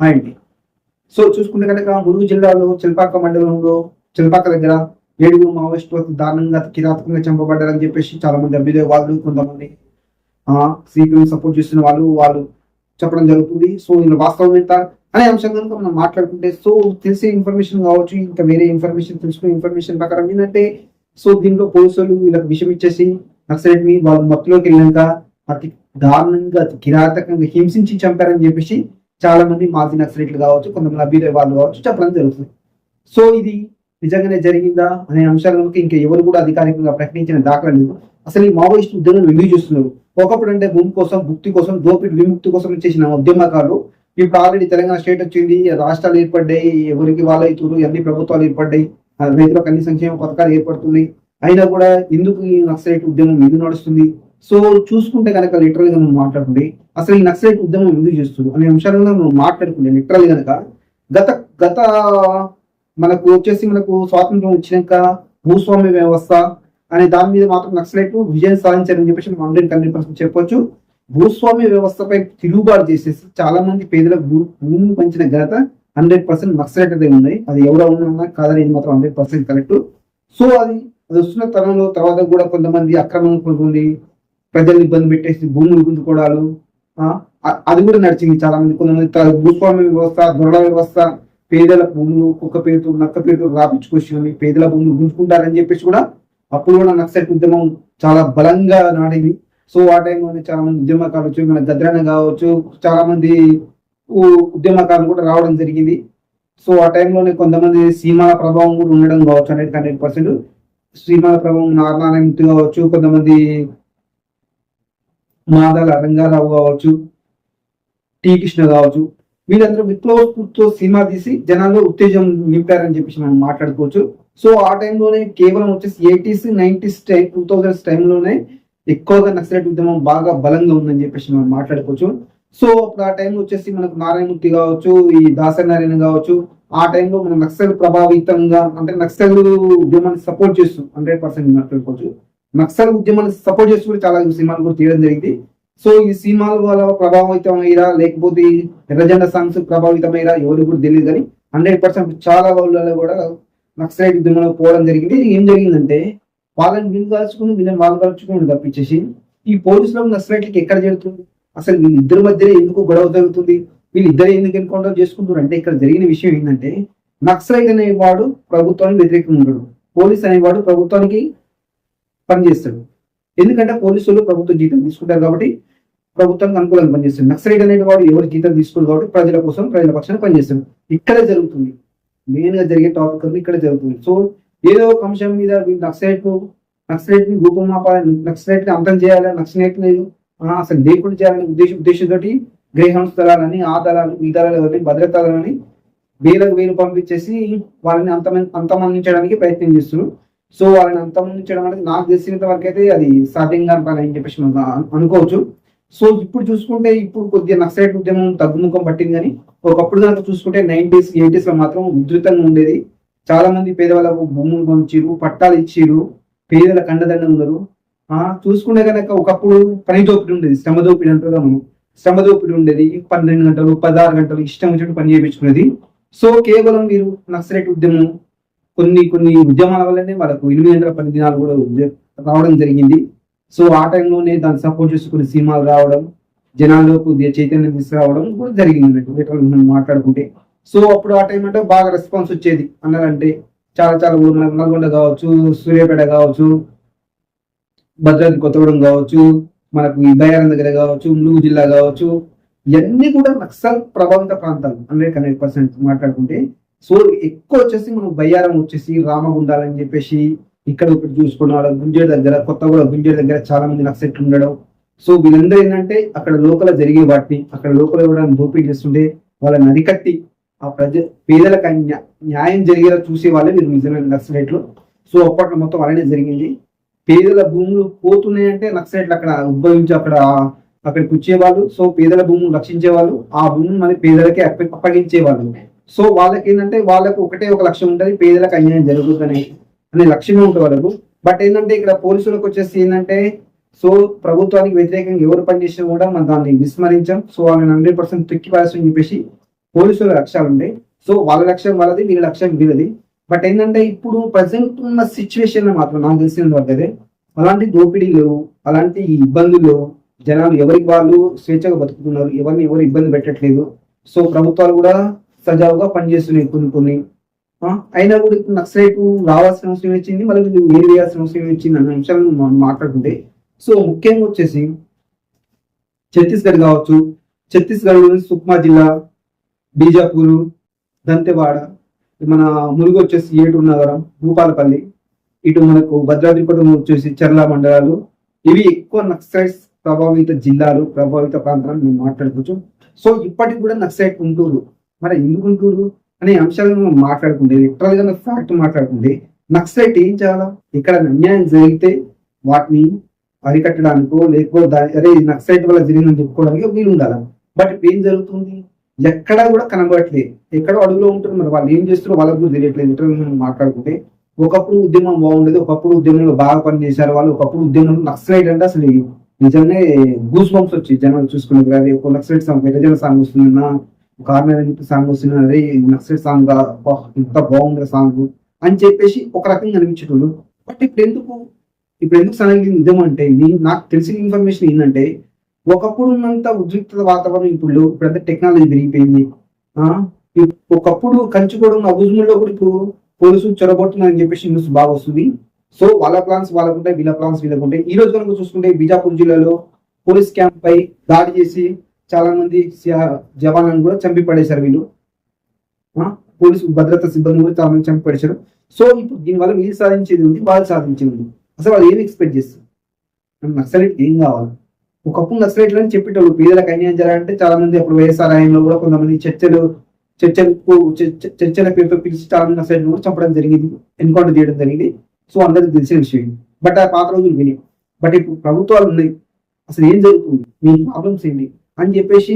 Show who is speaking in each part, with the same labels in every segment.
Speaker 1: అండి. సో చూసుకుంటే కనుక ములుగు జిల్లాలో చిల్పాక మండలంలో చిల్పాక దగ్గర 7 మావోయిస్టులు దారుణంగా కిరాతకంగా చంపబడ్డారని చెప్పేసి చాలా మంది అభ్యుదయ వాళ్ళు, కొంతమంది సిపిఎం సపోర్ట్ చేస్తున్న వాళ్ళు చెప్పడం జరుగుతుంది. సో ఇందులో వాస్తవం ఎంత అనే అంశం కనుక మనం మాట్లాడుకుంటే, సో తెలిసే ఇన్ఫర్మేషన్ కావచ్చు, ఇంకా వేరే ఇన్ఫర్మేషన్ తెలుసుకునే ఇన్ఫర్మేషన్ ప్రకారం ఏంటంటే, సో దీంట్లో పోలీసులు వీళ్ళకి విషయం ఇచ్చేసి నక్సలైట్ ని వాళ్ళు మత్తులోకి వెళ్ళాక అతి దారుణంగా అతి కిరాతకంగా హింసించి చంపారని చెప్పేసి చాలా మంది మాజీ నక్సలైట్లు కావచ్చు, కొంతమంది అభ్యుదయ వాళ్ళు కావచ్చు చెప్పడం జరుగుతుంది. సో ఇది నిజంగానే జరిగిందా అనే అంశాల కనుక ఇంకా ఎవరు కూడా అధికారికంగా ప్రకటించిన దాఖలా లేదు. అసలు ఈ మావోయిస్టు ఉద్యమం ఎందుకు చేస్తున్నారు? ఒకప్పుడు అంటే భూమి కోసం, భుక్తి కోసం, దోపిడి విముక్తి కోసం చేసిన ఉద్యమకాలు ఇప్పుడు ఆల్రెడీ తెలంగాణ స్టేట్ వచ్చింది, రాష్ట్రాలు ఏర్పడ్డాయి, ఎవరికి వాళ్ళైతురు, అన్ని ప్రభుత్వాలు ఏర్పడ్డాయి, రైతులకు అన్ని సంక్షేమ పథకాలు ఏర్పడుతున్నాయి. అయినా కూడా ఎందుకు ఈ నక్సలైట్ ఉద్యమం ఎందుకు నడుస్తుంది? సో చూసుకుంటే కనుక లిటరల్ గా మనం మాట్లాడుకుంటే అసలు ఈ నక్సలైట్ ఉద్యమం ఎందుకు చేస్తుంది అనే అంశాలను మనం మాట్లాడుకుంటే లిటరల్ కనుక గత గత మనకు వచ్చేసి మనకు స్వాతంత్రం వచ్చినాక భూస్వామ్య వ్యవస్థ అనే దాని మీద మాత్రం నక్సలైట్ విజయం సాధించారని చెప్పేసి మనం 100% చెప్పొచ్చు. భూస్వామ్య వ్యవస్థపై తిరుగుబాటు చేసేసి చాలా మంది పేదలకు భూమి పంచిన ఘనత 100% నక్సలైట్ అదే ఉన్నాయి. అది ఎవరో ఉన్నా కాదని ఇది మాత్రం 100% కరెక్ట్. సో అది వస్తున్న తరంలో తర్వాత కూడా కొంతమంది అక్రమంగా కొంతమంది ప్రజల్ని ఇబ్బంది పెట్టేసి భూములు గుంజుకోవడాలు అది కూడా నడిచింది. చాలా మంది కొంతమంది భూస్వామ్య వ్యవస్థ, దొరల వ్యవస్థ పేదల భూములు కుక్క పేరుతో నక్క పేరుతో రాపించుకొచ్చి పేదల భూములు గుంజుకుంటారని చెప్పేసి కూడా అప్పుడు కూడా నక్సలైట్ ఉద్యమం చాలా బలంగా నాడింది. సో ఆ టైంలోనే చాలా మంది ఉద్యమకారులు వచ్చి మన గద్రన కావచ్చు, చాలా మంది ఉద్యమకారులు కూడా రావడం జరిగింది. సో ఆ టైంలోనే కొంతమంది సీమాల ప్రభావం కూడా ఉండడం కావచ్చు, 100% సీమాల ప్రభావం నారాయణమూర్తి కావచ్చు, కొంతమంది మాదాల రంగారావు కావచ్చు, టీ కృష్ణ కావచ్చు, వీళ్ళందరూ విప్లవ స్ఫూర్తితో సినిమా తీసి జనాల్లో ఉత్తేజం నింపారని చెప్పేసి మనం మాట్లాడుకోవచ్చు. సో ఆ టైంలోనే కేవలం వచ్చేసి 80s 90s 2000s టైంలోనే ఎక్కువగా నక్సలైట్ ఉద్యమం బాగా బలంగా ఉందని చెప్పేసి మనం మాట్లాడుకోవచ్చు. సో అప్పుడు ఆ టైంలో వచ్చేసి మనకు నారాయణమూర్తి కావచ్చు, ఈ దాసనారాయణ కావచ్చు, ఆ టైంలో మనం నక్సల్ ప్రభావితంగా అంటే నక్సల్ ఉద్యమాన్ని సపోర్ట్ చేస్తూ 100% మాట్లాడుకోవచ్చు. నక్సల్ ఉద్యమాన్ని సపోర్ట్ చేస్తూ కూడా చాలా సినిమాలు కూడా తీయడం జరిగింది. సో ఈ సినిమాల వల్ల ప్రభావితమైరా లేకపోతే ఎర్రజెండా సాంగ్స్ ప్రభావితమైరా ఎవరు కూడా తెలియదు, కానీ 100% చాలా వాళ్ళలో కూడా నక్సలైట్ ఉద్యమంలో పోవడం జరిగింది. ఏం జరిగిందంటే వాళ్ళని వీళ్ళు కలుచుకుని వీళ్ళని వాళ్ళు కలుచుకుని తప్పించేసి ఈ పోలీసులకు నక్సలైట్లకి ఎక్కడ జరుగుతుంది, అసలు వీళ్ళిద్దరి మధ్య ఎందుకు గొడవ జరుగుతుంది, వీళ్ళిద్దరు ఎందుకు ఎన్కౌంటర్ చేసుకుంటారు అంటే ఇక్కడ జరిగిన విషయం ఏంటంటే నక్సలైట్ అనేవాడు ప్రభుత్వానికి వ్యతిరేకంగా ఉంటాడు, పోలీస్ అనేవాడు ప్రభుత్వానికి పనిచేస్తాడు. ఎందుకంటే పోలీసులు ప్రభుత్వ జీతం తీసుకుంటారు కాబట్టి ప్రభుత్వానికి అనుకూలంగా పనిచేస్తాడు. నక్సలైట్ అనేవాడు ఎవరు జీతం తీసుకోడు కాబట్టి ప్రజల కోసం ప్రజల పక్షాన్ని పనిచేస్తాడు. ఇక్కడే జరుగుతుంది మెయిన్ గా జరిగే టాపిక్ అంతా ఇక్కడ జరుగుతుంది. సో ఏదో ఒక అంశం మీద నక్సలైట్ ని రూపమాపాలని, నక్సలైట్ ని అంతం చేయాలని, నక్సలైట్ ని అసలు లేకుండా చేయాలని ఉద్దేశంతో గ్రేహౌండ్స్ దళాలని, ఆ దళాలు ఈ దళాలు భద్రతలని వేలు పంపించేసి వాళ్ళని అంతమందించడానికి ప్రయత్నం చేస్తున్నారు. సో వాళ్ళని అంతమందించడం అనేది నాకు తెలిసినంత వరకు అయితే అది సాధ్యంగా అని చెప్పేసి మనం అనుకోవచ్చు. సో ఇప్పుడు చూసుకుంటే ఇప్పుడు కొద్దిగా నక్సలైట్ ఉద్యమం తగ్గుముఖం పట్టింది, కానీ ఒకప్పుడు కనుక చూసుకుంటే 90s 80s లో మాత్రం ఉధృతంగా ఉండేది. చాలా మంది పేదవాళ్ళకు భూములు పంచిరు, పట్టాలు ఇచ్చిరు, పేదల కండదండ ఉన్నారు. చూసుకుంటే కనుక ఒకప్పుడు పని దోపిడి ఉండేది, శ్రమ దోపిడి అంటారు మనం, శ్రమ దోపిడి ఉండేది. 12 గంటలు 16 గంటలు ఇష్టం వచ్చినట్టు పని చేయించుకునేది. సో కేవలం మీరు నక్సలైట్ ఉద్యమం కొన్ని ఉద్యమాల వల్లనే వాళ్ళకు 8 గంటల 10 దినాలు కూడా రావడం జరిగింది. సో ఆ టైంలోనే దాన్ని సపోర్ట్ చేసుకుని సినిమాలు రావడం, జనాల్లోకి చైతన్యం తీసుకురావడం కూడా జరిగింది మనం మాట్లాడుకుంటే. సో అప్పుడు ఆ టైం అంటే బాగా రెస్పాన్స్ వచ్చేది అన్నారంటే చాలా ఊరు నల్గొండ కావచ్చు, సూర్యాపేట కావచ్చు, భద్రాద్రి కొత్తగూడెం కావచ్చు, మనకు ఈ బయ్యారం దగ్గర కావచ్చు, ములుగు జిల్లా కావచ్చు, ఇవన్నీ కూడా నక్సల్ ప్రభావిత ప్రాంతాలు 100% మాట్లాడుకుంటే. సో ఎక్కువ వచ్చేసి మనం బయ్యారం వచ్చేసి రామగుండాలని చెప్పేసి ఇక్కడ ఒకటి చూసుకున్నాడు, గుంజేడు దగ్గర కొత్తగూడ గుంజేడు దగ్గర చాలా మంది నక్సలైట్లు ఉండడం. సో వీళ్ళందరూ ఏంటంటే అక్కడ లోకల్ జరిగే వాటిని అక్కడ లోకల్ కూడా దోపిడీ చేస్తుంటే వాళ్ళని అరికట్టి ఆ పేదలకు న్యాయం జరిగేలా చూసే వాళ్ళే వీళ్ళు నిజమైన నక్సలైట్లు. సో అప్పట్లో మొత్తం అలానే జరిగింది. పేదల భూములు పోతున్నాయంటే నక్సలైట్లు అక్కడ ఉద్భవించి అక్కడికి వచ్చేవాళ్ళు. సో పేదల భూములు రక్షించేవాళ్ళు, ఆ భూములు మళ్ళీ పేదలకే అప్పగించేవాళ్ళు. సో వాళ్ళకి ఏంటంటే వాళ్ళకు ఒకటే ఒక లక్ష్యం ఉంటుంది, పేదలకు అన్యాయం జరుగుతుంది అనే లక్ష్యమే ఉంటుంది వాళ్ళకు. బట్ ఏంటంటే ఇక్కడ పోలీసులకు వచ్చేసి ఏంటంటే సో ప్రభుత్వానికి వ్యతిరేకంగా ఎవరు పనిచేసినా కూడా మనం దాన్ని విస్మరించాం. సో వాళ్ళని 100% తొక్కి పారేస్తామని చెప్పేసి పోలీసుల లక్ష్యాలు ఉంటాయి. సో వాళ్ళ లక్ష్యం వాళ్ళది, వీళ్ళ లక్ష్యం వీళ్ళది. బట్ ఏంటంటే ఇప్పుడు ప్రజెంట్ ఉన్న సిచ్యువేషన్ లో మాత్రం నాకు తెలిసిన వరకు అలాంటి దోపిడీ లేవు, అలాంటి ఇబ్బందులు లేవు. జనాలు ఎవరికి వాళ్ళు స్వేచ్ఛగా బతుకుతున్నారు, ఎవరిని ఎవరు ఇబ్బంది పెట్టట్లేదు. సో ప్రభుత్వాలు కూడా సజావుగా పనిచేస్తున్నాయి కొన్ని. అయినా కూడా ఇప్పుడు నక్సలైట్ రావాల్సిన అవసరం వచ్చింది, మళ్ళీ ఏం వేయాల్సిన అవసరం వచ్చింది అన్న అంశాలను మనం మాట్లాడుకుంటే, సో ముఖ్యంగా వచ్చేసి ఛత్తీస్గఢ్ కావచ్చు, ఛత్తీస్గఢ్లోని సుక్మా జిల్లా, బీజాపూర్, దంతెవాడ, మన ములుగు వచ్చేసి ఏటూరు నగరం, భూపాలపల్లి, ఇటు మనకు భద్రాద్రిపట్నం వచ్చేసి చర్ల మండలాలు, ఇవి ఎక్కువ నక్సలైట్స్ ప్రభావిత జిల్లాలు, ప్రభావిత ప్రాంతాలు మేము మాట్లాడుకోవచ్చు. సో ఇప్పటికి కూడా నక్సలైట్ ఉంటూరు. మరి ఎందుకు ఉంటూరు అనే అంశాలను మనం మాట్లాడుకుంటే, లిటరల్ గా ఫ్యాక్ట్ మాట్లాడుకుంటే, నక్సలైట్ ఏం చేయాలా? ఇక్కడ అన్యాయం జరిగితే వాటిని అరికట్టడానికో లేకపోతే అరే నక్సలైట్ వల్ల జరిగిందని చెప్పుకోవడానికి వీలు ఉండాలి. బట్ ఇప్పుడు ఏం జరుగుతుంది? ఎక్కడా కూడా కనబడట్లేదు, ఎక్కడో అడుగులో ఉంటుంది. మరి వాళ్ళు ఏం చేస్తారో వాళ్ళకు కూడా తెలియట్లేదు. లిటరల్ మనం మాట్లాడుకుంటే, ఒకప్పుడు ఉద్యమం బాగుండేది, ఒకప్పుడు ఉద్యమంలో బాగా పనిచేశారు వాళ్ళు, ఒకప్పుడు ఉద్యమంలో నక్సలైట్ అంటే అసలు నిజంగానే గూస్ బంప్స్ వచ్చి జనాలు చూసుకునేది. అది ఒక నక్సలైట్ సాంగ్, విరజన సాంగ్ వస్తుందన్నా, ఒక ఆర్మీ సాంగ్ వస్తుంది, అదే నక్సలైట్ సాంగ్ ఇంత బాగుంది సాంగ్ అని చెప్పేసి ఒక రకంగా అనిపించేటోళ్ళు. బట్ ఇప్పుడు ఎందుకు సడన్గా ఉద్యమం అంటే, నాకు తెలిసిన ఇన్ఫర్మేషన్ ఏంటంటే, ఒకప్పుడు ఉన్నంత ఉద్రిక్త వాతావరణం ఇప్పుడంతా టెక్నాలజీ పెరిగిపోయింది. ఒకప్పుడు కంచుకోవడం ఆ ఉజ్ముల్లో కూడా ఇప్పుడు పోలీసులు చొరబడుతున్నారని చెప్పేసి న్యూస్ బాగా వస్తుంది. సో వాళ్ళ ప్లాన్స్ వాళ్ళకుంటాయి, వీళ్ళ ప్లాన్స్ వీళ్ళకుంటాయి. ఈ రోజు కనుక చూసుకుంటే బీజాపూర్ జిల్లాలో పోలీస్ క్యాంప్ పై దాడి చేసి చాలా మంది జవాన్లను కూడా చంపి పడేశారు వీళ్ళు. పోలీసు భద్రతా సిబ్బంది కూడా చాలా మంది చంపి పడేశారు. సో ఇప్పుడు దీనివల్ల వీళ్ళు సాధించేది ఉంది, వాళ్ళు సాధించేది ఉంది. అసలు వాళ్ళు ఏమి ఎక్స్పెక్ట్ చేస్తారు? నక్సలైట్ ఏం కావాలి? ఒకప్పుడు నక్సలైట్లు అని చెప్పేటోళ్ళు పేదలకు అన్యాయం జరగాలంటే చాలా మంది అప్పుడు వైఎస్ఆర్ హయాంలో కూడా కొంతమంది చర్చల పేరుతో పిలిచి చాలా మంది నక్సలైట్ కూడా చంపడం జరిగింది, ఎన్కౌంటర్ చేయడం జరిగింది. సో అందరికి తెలిసిన విషయం. బట్ ఆ పాత రోజులు విని, బట్ ఇప్పుడు ప్రభుత్వాలు ఉన్నాయి, అసలు ఏం జరుగుతుంది, మీ ప్రాబ్లమ్స్ ఏంటి అని చెప్పేసి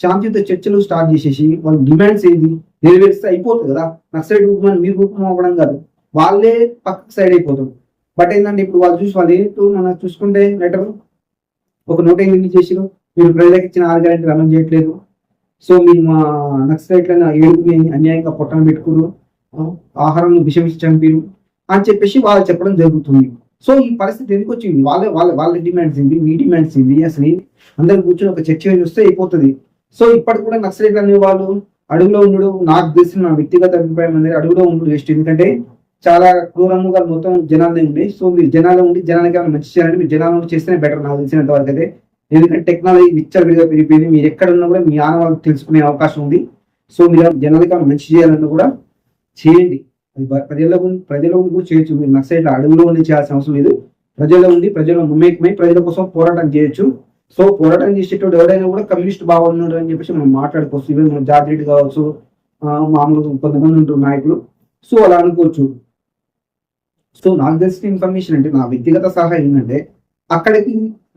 Speaker 1: శాంతియుత చర్చలు స్టార్ట్ చేసేసి వాళ్ళ డిమాండ్స్ ఏంటి నెరవేరిస్తే అయిపోతుంది కదా. నక్సలైట్ రూపం మీరు రూపం అవ్వడం కాదు, వాళ్ళే పక్కకు సైడ్ అయిపోతారు. బట్ ఏంటంటే ఇప్పుడు వాళ్ళు చూసి వాళ్ళు ఏంటో మనం చూసుకుంటే లెటర్ ఒక 108 చేసిరు, మీరు ప్రజలకు ఇచ్చిన 6 గ్యారెంటీలు అమలు చేయట్లేదు. సో మీరు మా నక్సలైట్లను 7 అన్యాయంగా పొట్టన పెట్టుకురు, ఆహారం విషమించి చంపిరు అని చెప్పేసి వాళ్ళు చెప్పడం జరుగుతుంది. సో ఈ పరిస్థితి ఎందుకు వచ్చింది? వాళ్ళ డిమాండ్స్ ఏంటి, మీ డిమాండ్స్ ఏంటి, అసలు అందరు కూర్చొని ఒక చర్చ వస్తే అయిపోతుంది. సో ఇప్పటికి కూడా నక్సలైట్లు అనే వాళ్ళు అడుగులో ఉండడు, నాకు తెలిసిన నా వ్యక్తిగత అభిప్రాయం అనేది అడుగులో ఉండడు వేస్ట్. ఎందుకంటే చాలా క్రూరంగా మొత్తం జనాలనే ఉంది. సో మీరు జనాలు ఉండి జనాలకి ఏమైనా మంచి చేయాలంటే మీరు జనాలు ఉండి చేస్తేనే బెటర్ నాకు తెలిసినంత వరకు అయితే. ఎందుకంటే టెక్నాలజీ విచ్చలవిడిగా పెరిగిపోయింది, మీరు ఎక్కడ ఉన్నా కూడా మీ ఆనవాళ్ళు తెలుసుకునే అవకాశం ఉంది. సో మీరు జనాలకి ఏమైనా మంచి చేయాలన్నా కూడా చేయండి, అది ప్రజల కూడా చేయొచ్చు. మీరు నక్సలైట్ అడుగులో ఉండి చేయాల్సిన అవసరం లేదు, ప్రజల్లో ఉండి ప్రజల మమేకమై ప్రజల కోసం పోరాటం చేయొచ్చు. సో పోరాటం చేసేటప్పుడు ఎవరైనా కూడా కమ్యూనిస్ట్ భావం ఉన్నారు అని చెప్పేసి మనం మాట్లాడుకోవచ్చు. ఈవెన్ మన జాతిరెడ్డి కావచ్చు, మామూలుగా కొంతమంది ఉంటారు నాయకులు, సో అలా అనుకోవచ్చు. సో నాకు తెలిసిన ఇన్ఫర్మేషన్ అంటే, నా వ్యక్తిగత సలహా ఏంటంటే,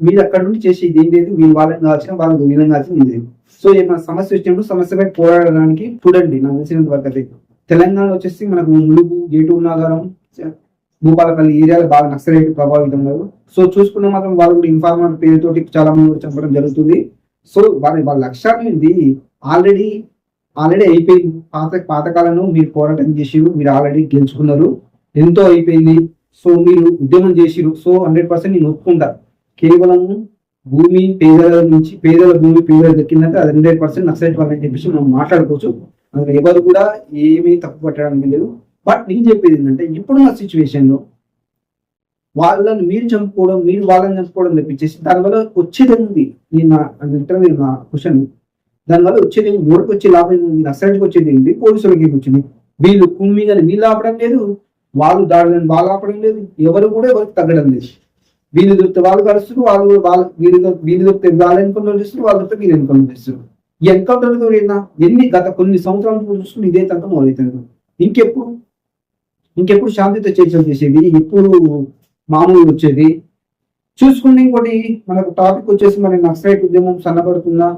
Speaker 1: మీరు అక్కడ నుండి చేసేది ఏం లేదు, మీరు వాళ్ళని కావాల్సిన వాళ్ళకి వీళ్ళని కావాల్సిన లేదు. సో ఏమైనా సమస్య వచ్చినప్పుడు సమస్యపై పోరాడడానికి చూడండి. నాకు తెలిసినంత వరకు అయితే తెలంగాణ వచ్చేసి మనకు ములుగు, ఏటూరు నగరం, భూపాలపల్లి ఏరియాలో బాగా నక్సలైట్ ప్రభావితం లేదు. సో చూసుకున్న మాత్రం వాళ్ళు కూడా ఇన్ఫార్మర్ పేరుతోటి చాలా మంది కూడా చంపడం జరుగుతుంది. సో వాళ్ళ లక్ష్యం ఏంది ఆల్రెడీ అయిపోయింది. పాతకాలంలో మీరు పోరాటం చేసిరు, మీరు ఆల్రెడీ గెలుచుకున్నారు, ఎంతో అయిపోయింది. సో మీరు ఉద్యమం చేసిరు, సో 100% నేను ఒప్పుకుంటా. కేవలం భూమి పేదల భూమి పేదలు దక్కిందంటే అది 100% నక్సలైట్ వల్ల అని చెప్పేసి మనం మాట్లాడుకోవచ్చు. అందులో ఎవరు కూడా ఏమీ తప్పు పట్టడానికి లేదు. బట్ నేను చెప్పేది ఏంటంటే, ఇప్పుడున్న సిచ్యువేషన్ లో వాళ్ళని మీరు చంపుకోవడం, మీరు వాళ్ళని చంపుకోవడం తెప్పించేసి దానివల్ల వచ్చేది ఉంది. నా క్వశ్చన్, దానివల్ల వచ్చేది ఓడికి వచ్చే లాభం ఉంది, నక్సలైట్కి వచ్చేది ఏంటి, పోలీసులకి వచ్చింది. వీళ్ళు కుమ్మి కానీ వీళ్ళు ఆపడం లేదు, వాళ్ళు దాడులను వాళ్ళు ఆపడం లేదు, ఎవరు కూడా ఎవరికి తగ్గడం లేదు. వీళ్ళు దొరికితే వాళ్ళు కలుస్తారు, వీళ్ళు దొరికితే వాళ్ళు ఎన్కౌంటర్ చేస్తారు, వాళ్ళు దొరికితే వీళ్ళు ఎన్కౌంటర్ చేస్తారు. ఈ ఎన్కౌంటర్తో గత కొన్ని సంవత్సరాల చూసుకుని ఇదే తనక మొదలవుతుంది. ఇంకెప్పుడు శాంతితో చర్చలు చేసేది, ఎప్పుడు మామూలు వచ్చేది చూసుకుంటే. ఇంకోటి మనకు టాపిక్ వచ్చేసి మరి నక్సలైట్ ఉద్యమం సన్నబడుతుందా,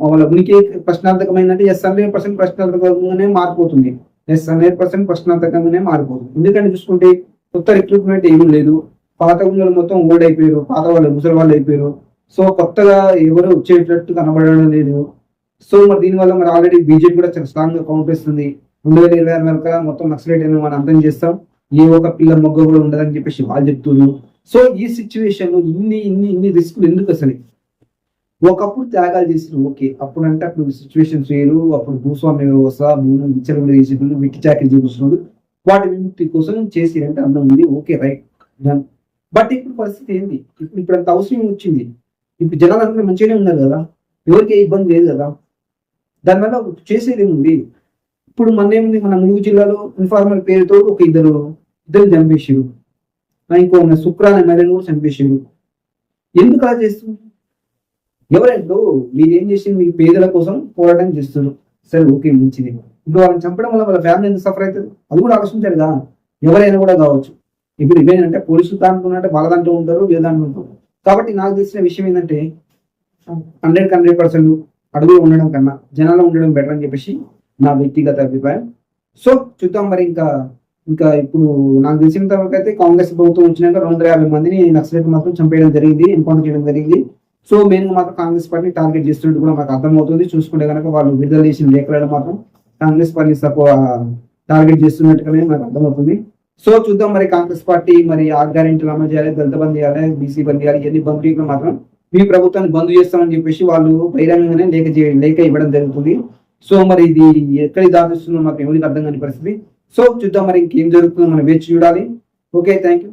Speaker 1: వాళ్ళ ఉనికి ప్రశ్నార్థకమైందంటే 100% ప్రశ్నార్థకంగానే మారిపోతుంది. 100% ప్రశ్నార్థకంగానే మారిపోతుంది. ఎందుకంటే చూసుకుంటే కొత్త రిక్రూట్మెంట్ ఏమీ లేదు, పాత గుండెలు మొత్తం ఓల్డ్ అయిపోయారు, పాత వాళ్ళు ముసలి వాళ్ళు అయిపోయారు. సో కొత్తగా ఎవరు వచ్చేటట్టు కనబడడం లేదు. సో మరి దీనివల్ల మరి ఆల్రెడీ బీజేపీ కూడా చాలా స్ట్రాంగ్ గా కౌంటర్ ఇస్తుంది. 2026 వరకు మొత్తం నక్సలైట్ అని మనం అర్థం చేస్తాం, ఏ ఒక పిల్ల మొగ్గ కూడా ఉండదని చెప్పేసి వాళ్ళు చెప్తున్నారు. సో ఈ సిచ్యువేషన్ లో ఇన్ని రిస్కులు ఎందుకు అసలు? ఒకప్పుడు త్యాగాలు చేసిన ఓకే, అప్పుడు అంటే అప్పుడు సిచ్యువేషన్స్ వేరు, అప్పుడు భూస్వామ్య వ్యవస్థ, భూమి విచ్చలవిడి చేసేటప్పుడు, విట్టి చాకరీ చేస్తున్నారు, వాటి విముక్తి కోసం చేసిరంటే అందం ఉంది, ఓకే రైట్. బట్ ఇప్పుడు పరిస్థితి ఏంటి? ఇప్పుడు అంత అవసరం వచ్చింది. ఇప్పుడు జనాలు అందరూ మంచిగానే ఉన్నారు కదా, ఎవరికి ఏ ఇబ్బంది లేదు కదా, దానివల్ల చేసేది ఏముంది? ఇప్పుడు ఏముంది, మన ములుగు జిల్లాలో ఇన్ఫార్మల్ పేరుతో ఒక ఇద్దరు చంపేసారు, ఇంకో శుక్ర అనే మహిళను కూడా చంపేసారు. ఎందుకు అలా చేస్తుంది? ఎవరంటూ మీరు ఏం చేసి మీ పేదల కోసం పోరాటం చేస్తున్నారు, సరే ఓకే మంచిది. ఇప్పుడు వాళ్ళని చంపడం వల్ల వాళ్ళ ఫ్యామిలీ ఎంత సఫర్ అవుతుంది అది కూడా ఆలోచించారు కదా. ఎవరైనా కూడా కావచ్చు. ఇప్పుడు ఇవేంటంటే పోలీసులు దాంట్లో అంటే వాళ్ళ దాంట్లో ఉంటారు, వీళ్ళ దాంట్లో ఉంటారు. కాబట్టి నాకు తెలిసిన విషయం ఏంటంటే 100% అడుగులో ఉండడం కన్నా జనాల్లో ఉండడం బెటర్ అని చెప్పేసి నా వ్యక్తిగత అభిప్రాయం. సో చూద్దాం మరి. ఇంకా ఇప్పుడు నాకు తెలిసినంత వరకు అయితే కాంగ్రెస్ ప్రభుత్వం వచ్చినాక 250 మందిని నక్సలైట్ మాత్రం చంపేయడం జరిగింది, ఎన్కౌంటర్ చేయడం జరిగింది. సో మెయిన్ గా మాత్రం కాంగ్రెస్ పార్టీ టార్గెట్ చేస్తున్నట్టు కూడా మనకు అర్థమవుతుంది. చూసుకుంటే కనుక వాళ్ళు విడుదల చేసిన లేఖలను మాత్రం కాంగ్రెస్ పార్టీ టార్గెట్ చేస్తున్నట్టుగానే మనకు అర్థమవుతుంది. సో చూద్దాం మరి. కాంగ్రెస్ పార్టీ మరి 6 గ్యారెంటీలు అమలు చేయాలి, దళిత బంద్ చేయాలి, బీసీ బంద్ చేయాలి, ఇవన్నీ బంద్ మాత్రం మీ ప్రభుత్వాన్ని బంద్ చేస్తామని చెప్పేసి వాళ్ళు బహిరంగంగానే లేఖ ఇవ్వడం జరుగుతుంది. సో మరి ఇది ఎక్కడికి దారిస్తుందో మాకు ఎవరికి అర్థం కాని పరిస్థితి. సో చూద్దాం మరి ఇంకేం జరుగుతుందో మనం వేచి చూడాలి. Okay, thank you.